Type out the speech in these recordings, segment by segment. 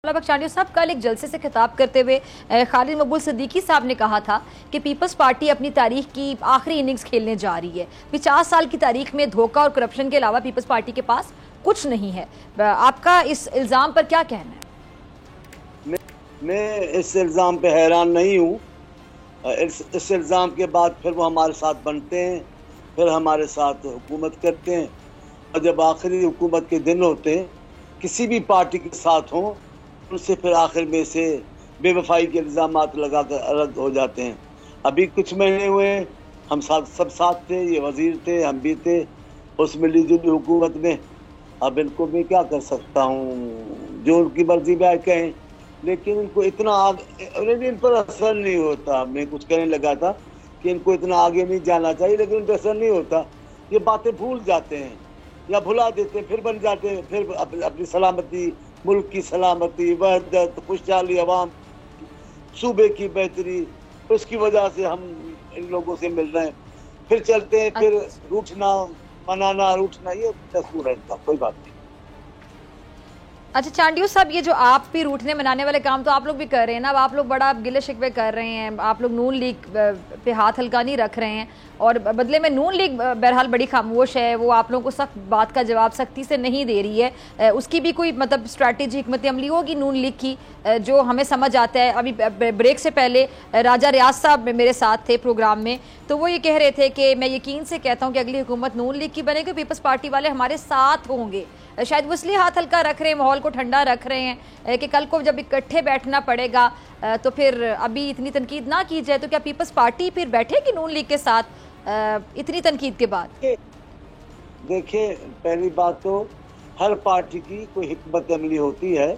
बख्शांडियो साहब कल एक जलसे से खिताब करते हुए खालिद मकबूल सिद्दीकी साहब ने कहा था कि पीपल्स पार्टी अपनी तारीख की आखिरी इनिंग्स खेलने जा रही है। 50 साल की तारीख में धोखा और करप्शन के अलावा पीपल्स पार्टी के पास कुछ नहीं है। आपका इस इल्ज़ाम पर क्या कहना है? मैं इस इल्ज़ाम पे हैरान नहीं हूँ। इस इल्ज़ाम के बाद फिर वो हमारे साथ बनते हैं, फिर हमारे साथ हुकूमत करते हैं, और जब आखिरी हुकूमत के दिन होते हैं किसी भी पार्टी के साथ हों, उससे फिर आखिर में से बेवफाई के इल्ज़ामात लगा कर अलग हो जाते हैं। अभी कुछ महीने हुए हम सब साथ थे, ये वज़ीर थे, हम भी थे उस मिली जुली हुकूमत में। अब इनको मैं क्या कर सकता हूँ, जो उनकी मर्जी में कहें, लेकिन इनको इतना इन पर असर नहीं होता। मैं कुछ कहने लगा था कि इनको इतना आगे नहीं जाना चाहिए, लेकिन उन पर असर नहीं होता। ये बातें भूल जाते हैं या भुला देते हैं, फिर बन जाते हैं, फिर अपनी सलामती, मुल्क की सलामती, वहदत, खुशहाली, अवाम, सूबे की बेहतरी, उसकी वजह से हम इन लोगों से मिल रहे हैं, फिर चलते हैं, फिर रूठना मनाना रूठना, ये दस्तूर है इनका, कोई बात नहीं। अच्छा चांडियो साहब, ये जो आप भी रूठने मनाने वाले काम तो आप लोग भी कर रहे हैं ना। अब आप लोग बड़ा गिले शिकवे कर रहे हैं, आप लोग नून लीग पे हाथ हल्का नहीं रख रहे हैं, और बदले में नून लीग बहरहाल बड़ी खामोश है। वो आप लोगों को सख्त बात का जवाब सख्ती से नहीं दे रही है। उसकी भी कोई मतलब स्ट्रैटेजी, हिकमत अमली होगी नून लीग की, जो हमें समझ आता है। अभी ब्रेक से पहले राजा रियाज साहब मेरे साथ थे प्रोग्राम में, तो वो ये कह रहे थे कि मैं यकीन से कहता हूँ कि अगली हुकूमत नून लीग की बनेगी, पीपल्स पार्टी वाले हमारे साथ होंगे। शायद वो इसलिए हाथ हल्का रख रहे हैं, माहौल को ठंडा रख रहे हैं कि कल को जब इकट्ठे बैठना पड़ेगा तो फिर अभी इतनी तनकीद ना की जाए। तो क्या पीपल्स पार्टी फिर बैठेगी नून लीग के साथ इतनी तनकीद के बाद? देखिए, पहली बात तो हर पार्टी की कोई हिकमत अमली होती है,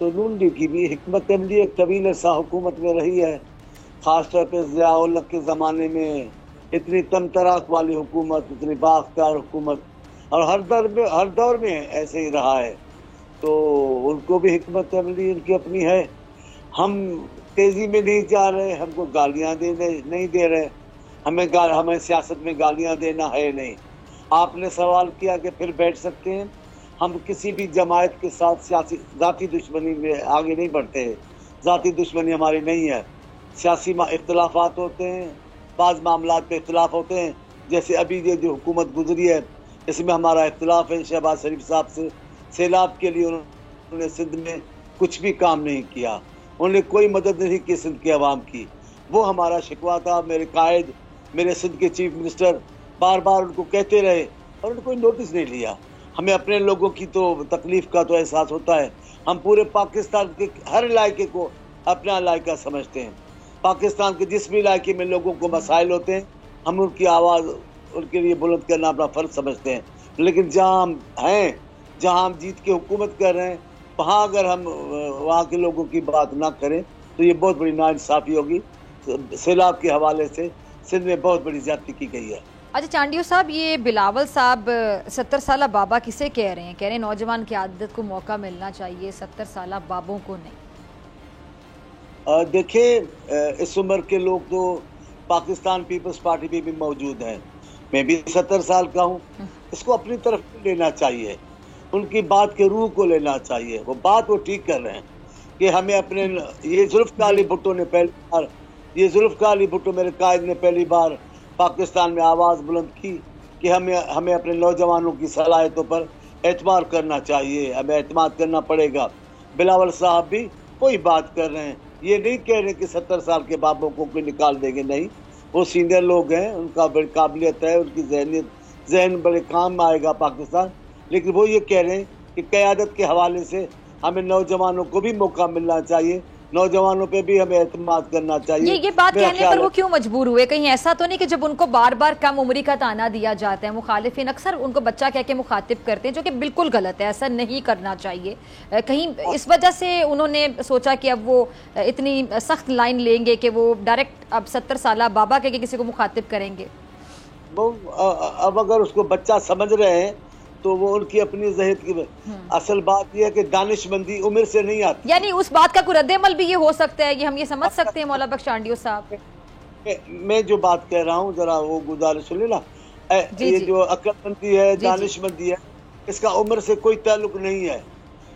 तो नून लीग की भी हिकमत अमली एक तवील अरसा हुकूमत में रही है। खासतौर पर ज़िया-उल हक के ज़माने में इतनी तमतराक वाली हुकूमत, इतनी बाख्तियार हुकूमत, और हर दौर में ऐसे ही रहा है। तो उनको भी हिकमत अमली उनकी अपनी है। हम तेज़ी में नहीं जा रहे, हमको गालियाँ नहीं दे रहे, हमें सियासत में गालियाँ देना है नहीं। आपने सवाल किया कि फिर बैठ सकते हैं। हम किसी भी जमायत के साथ सियासी ज़ाती दुश्मनी में आगे नहीं बढ़ते हैं। ज़ाती दुश्मनी हमारी नहीं है। सियासी इख्तलाफात होते हैं, बाज़ मामलात पे इख्तलाफ होते हैं, जैसे अभी ये जो हुकूमत गुजरी है इसमें हमारा इख्तलाफ है शहबाज शरीफ साहब से। सैलाब के लिए उन्होंने सिंध में कुछ भी काम नहीं किया, उन्होंने कोई मदद नहीं की सिंध के अवाम की। वो हमारा शिकवा था। मेरे कायद, मेरे सिंध के चीफ मिनिस्टर बार बार उनको कहते रहे और उन्होंने कोई नोटिस नहीं लिया। हमें अपने लोगों की तो तकलीफ़ का तो एहसास होता है। हम पूरे पाकिस्तान के हर इलाके को अपना इलाका समझते हैं। पाकिस्तान के जिस भी इलाके में लोगों को मसाइल होते हैं, हम उनकी आवाज़ उनके लिए बुलंद करना अपना फ़र्ज समझते हैं। लेकिन जहाँ हम हैं, जहाँ हम जीत के हुकूमत कर रहे हैं, वहाँ अगर हम वहाँ के लोगों की बात ना करें तो ये बहुत बड़ी नाइंसाफ़ी होगी। सैलाब के हवाले से सिंध में बहुत बड़ी ज़्यादती की गई है। अच्छा चांडियो साहब, ये बिलावल साहब 70 साला बाबा किसे कह रहे हैं? कह रहे हैं नौजवान की आदत को मौका मिलना चाहिए, 70 साला बाबों को नहीं। देखिए, इस उम्र के लोग तो पाकिस्तान पीपल्स पार्टी में भी मौजूद हैं। मैं भी 70 साल का हूँ। इसको अपनी तरफ लेना चाहिए, उनकी बात के रूह को लेना चाहिए। वो बात वो ठीक कर रहे हैं कि हमें अपने ये जुल्फ़िकार अली भुट्टो ने पहली बार, ये जुल्फ़िकार अली भुट्टो मेरे कायद ने पहली बार पाकिस्तान में आवाज़ बुलंद की कि हमें अपने नौजवानों की सलाहियतों पर एतमाद करना चाहिए, हमें एतमाद करना पड़ेगा। बिलावल साहब भी कोई बात कर रहे हैं, ये नहीं कह रहे कि 70 साल के बाबों को कोई निकाल देंगे, नहीं। वो सीनियर लोग हैं, उनका बड़ी काबिलियत है, उनकी जहन बड़े काम आएगा पाकिस्तान। लेकिन वो ये कह रहे हैं कि क़यादत के हवाले से हमें नौजवानों को भी मौका मिलना चाहिए, नौजवानों पे भी हमें एतमाद करना चाहिए। ये बात कहने पर वो क्यों मजबूर हुए? कहीं ऐसा तो नहीं कि जब उनको बार बार कम उम्री का ताना दिया जाता है, मुखालिफिन अक्सर उनको बच्चा कह के मुखातिब करते हैं, जो कि बिल्कुल गलत है, ऐसा नहीं करना चाहिए। कहीं इस वजह से उन्होंने सोचा कि अब वो इतनी सख्त लाइन लेंगे कि वो डायरेक्ट अब 70 साला बाबा कह के किसी को मुखातिब करेंगे? वो अब अगर उसको बच्चा समझ रहे हैं तो वो उनकी अपनी ज़हन की असल बात यह है कि दानिशमंदी उम्र से नहीं आती। यानी उस बात का कोई रद्द-ए-अमल भी ये हो सकता है, ये हम ये समझ सकते हैं मौला बख्शांडियो साहब? मैं जो बात कह रहा हूँ जरा वो गुजारिश सुनिए ना। ये जो अक्लमंदी है, दानिशमंदी है, इसका उम्र से कोई ताल्लुक नहीं है।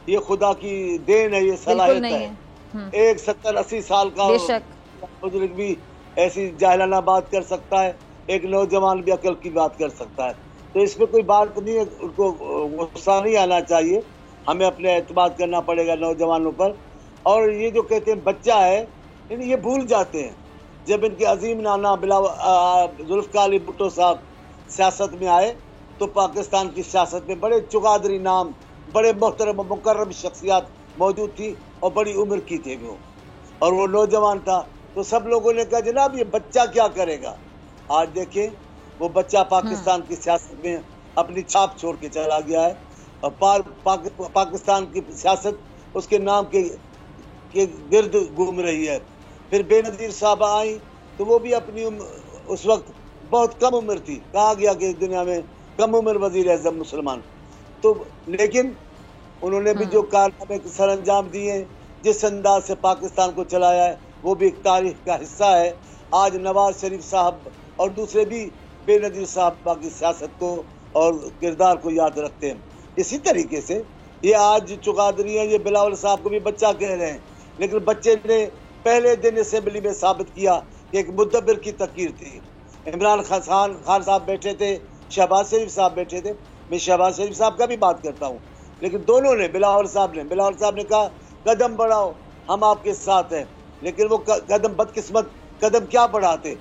یہ خدا کی دین ہے, یہ صلاحیت ہے. ایک 70-80 سال کا بزرگ بھی ایسی جاہلانہ بات کر سکتا ہے, ایک نوجوان بھی عقل کی بات کر سکتا ہے. تو اس میں کوئی بات نہیں ہے, ان کو غصہ نہیں آنا چاہیے, ہمیں اپنے اعتماد کرنا پڑے گا نوجوانوں پر. اور یہ جو کہتے ہیں بچہ ہے, یہ بھول جاتے ہیں جب ان کے عظیم نانا ذوالفقار علی بھٹو صاحب سیاست میں آئے تو پاکستان کی سیاست میں بڑے چقادری نام, بڑے محترم و مکرم شخصیات موجود تھی اور بڑی عمر کی تھے وہ, اور وہ نوجوان تھا. تو سب لوگوں نے کہا جناب یہ بچہ کیا کرے گا. آج دیکھیں وہ بچہ پاکستان کی سیاست میں اپنی چھاپ چھوڑ کے چلا گیا ہے, اور پاکستان کی سیاست اس کے نام کے گرد گھوم رہی ہے. پھر بے نظیر صاحبہ آئیں تو وہ بھی اپنی اس وقت بہت کم عمر تھی, کہا گیا کہ اس دنیا میں کم عمر وزیر اعظم مسلمان. تو لیکن انہوں نے بھی جو کارنامے سر انجام دیے, جس انداز سے پاکستان کو چلایا ہے, وہ بھی ایک تاریخ کا حصہ ہے. آج نواز شریف صاحب اور دوسرے بھی بے نظیر صاحب کی سیاست کو اور کردار کو یاد رکھتے ہیں. اسی طریقے سے یہ آج چقادری ہیں, یہ بلاول صاحب کو بھی بچہ کہہ رہے ہیں, لیکن بچے نے پہلے دن اسمبلی میں ثابت کیا کہ ایک مدبر کی تقریر تھی. عمران خان صاحب بیٹھے تھے, شہباز شریف صاحب بیٹھے تھے. میں شہباز شریف صاحب کا بھی بات کرتا ہوں, لیکن دونوں نے بلاول صاحب نے کہا قدم بڑھاؤ, ہم آپ کے ساتھ ہیں. لیکن وہ قدم بدقسمت قدم کیا بڑھاتے,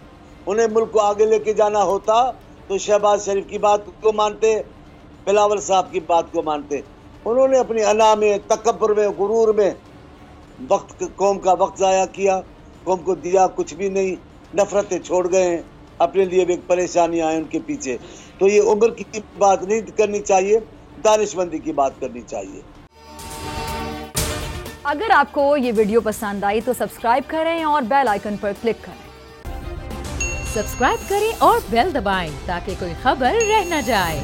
انہیں ملک کو آگے لے کے جانا ہوتا تو شہباز شریف کی بات کو مانتے, بلاول صاحب کی بات کو مانتے. انہوں نے اپنی انا میں, تکبر میں, غرور میں قوم کا وقت ضائع کیا, قوم کو دیا کچھ بھی نہیں, نفرتیں چھوڑ گئے ہیں, اپنے لیے بھی ایک پریشانی آئے ان کے پیچھے. تو یہ عمر کی بات نہیں کرنی چاہیے, دانش مندی کی بات کرنی چاہیے. اگر آپ کو یہ ویڈیو پسند آئی تو سبسکرائب کریں اور بیل آئیکن پر کلک کریں. سبسکرائب کریں اور بیل دبائیں تاکہ کوئی خبر رہ نہ جائے.